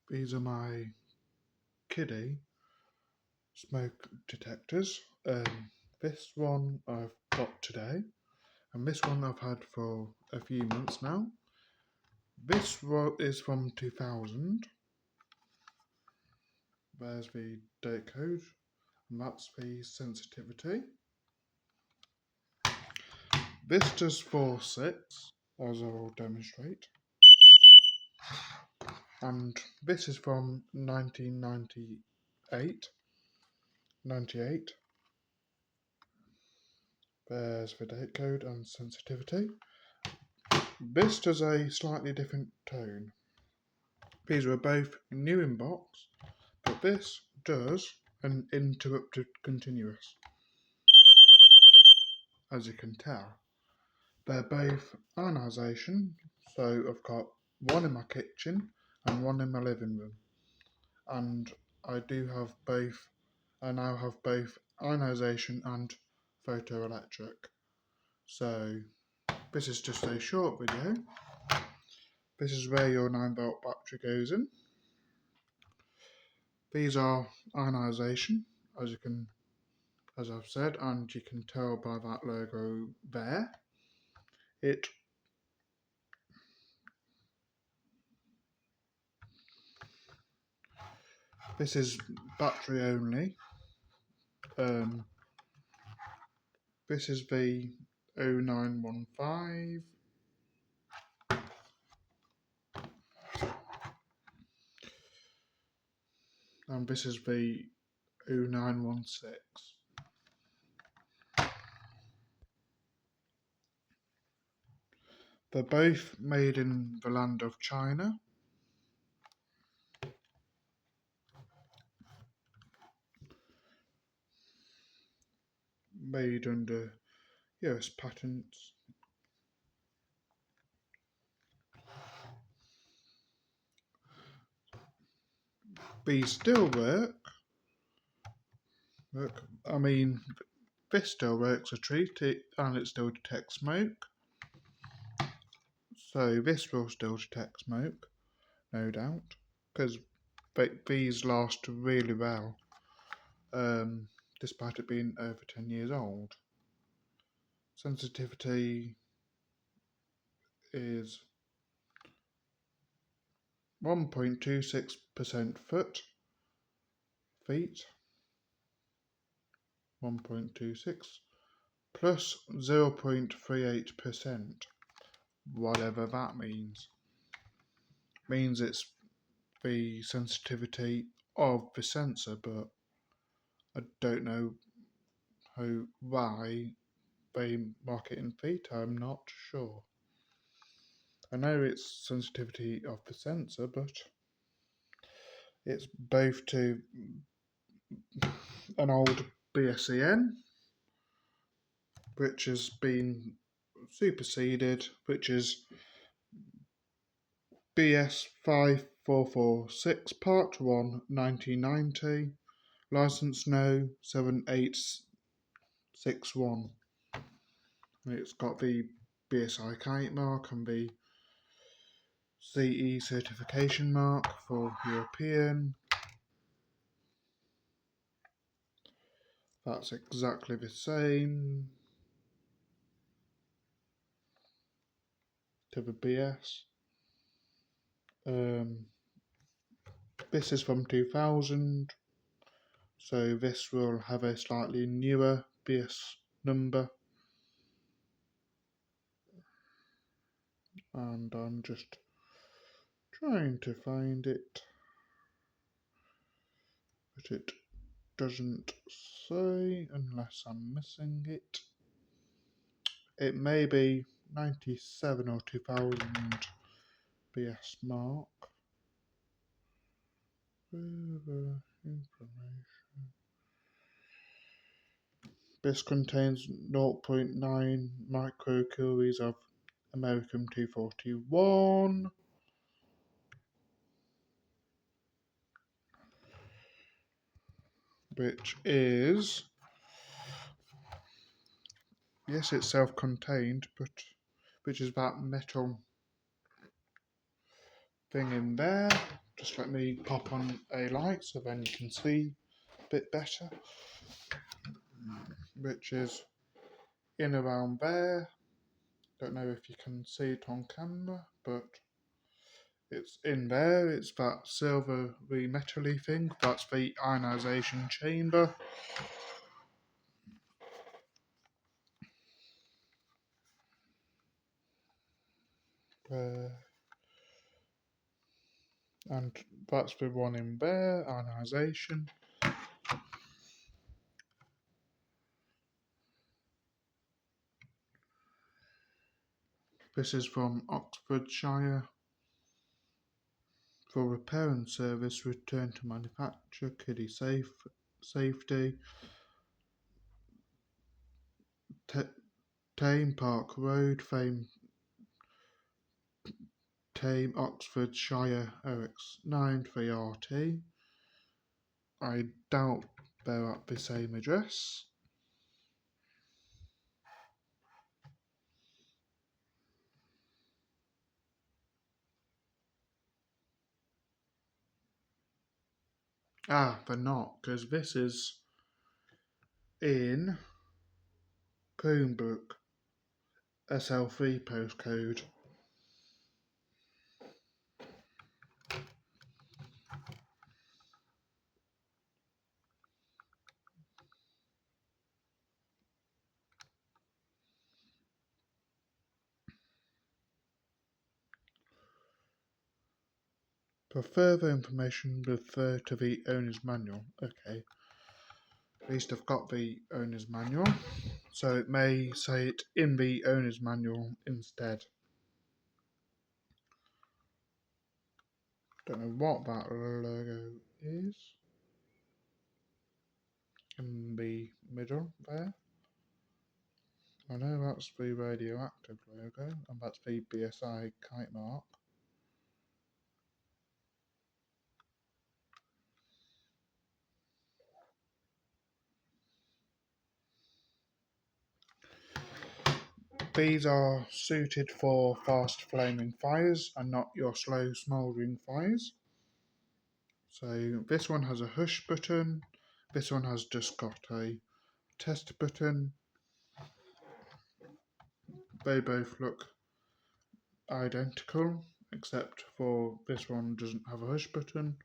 These are my Kidde Smoke detectors. This one I've got today, and this one I've had for a few months now. This one is from 2000. There's the date code, and that's the sensitivity. This does 4.6, as I will demonstrate. And this is from 1998. 98. There's the date code and sensitivity. This does a slightly different tone. These were both new in box, but this does an interrupted continuous, as you can tell. They're both ionisation, so I've got one in my kitchen and one in my living room. And I now have both ionisation and photoelectric. So this is just a short video. This is where your 9-volt battery goes in. These are ionisation, as I've said, and you can tell by that logo there. This is battery only. This is the 0915. And this is the 0916. They're both made in the land of China. Made under US patents. These still work. I mean, this still works a treat, and it still detects smoke. So this will still detect smoke, no doubt, because these last really well, despite it being over 10 years old. Sensitivity is 1.26% feet, 1.26 plus 0.38%, whatever that means. Means it's the sensitivity of the sensor, but I don't know why they mark it in feet. I'm not sure. I know it's sensitivity of the sensor, but it's both to an old BSEN, which has been superseded, which is BS 5446 Part 1 1990, License No 7861. It's got the BSI kite mark and the CE certification mark for European. That's exactly the same to the BS. This is from 2000, so this will have a slightly newer BS number. And I'm just trying to find it, but it doesn't say unless I'm missing it. It may be 97 or 2000 BS mark. Further information. This contains 0.9 microcoulombs of American 241. Which is, yes, it's self-contained, but which is that metal thing in there. Just let me pop on a light so then you can see a bit better, which is in around there. Don't know if you can see it on camera, but it's in there. It's that silvery metal-y thing. That's the ionisation chamber. And that's the one in there, ionisation. This is from Oxfordshire. For repair and service, return to manufacture, Kidde Safety, Tame Park Road, Tame, Oxfordshire, OX9 3RT. I doubt they're at the same address. Ah, they're not, because this is in Cranbrook, SL3 postcode. For further information, refer to the owner's manual. Okay, at least I've got the owner's manual, so it may say it in the owner's manual instead. Don't know what that logo is in the middle there. I know that's the radioactive logo, and that's the BSI kite mark. These are suited for fast flaming fires and not your slow smouldering fires. So this one has a hush button, this one has just got a test button. They both look identical, except for this one doesn't have a hush button.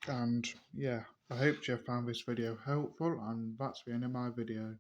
And yeah, I hope you found this video helpful, and that's the end of my video.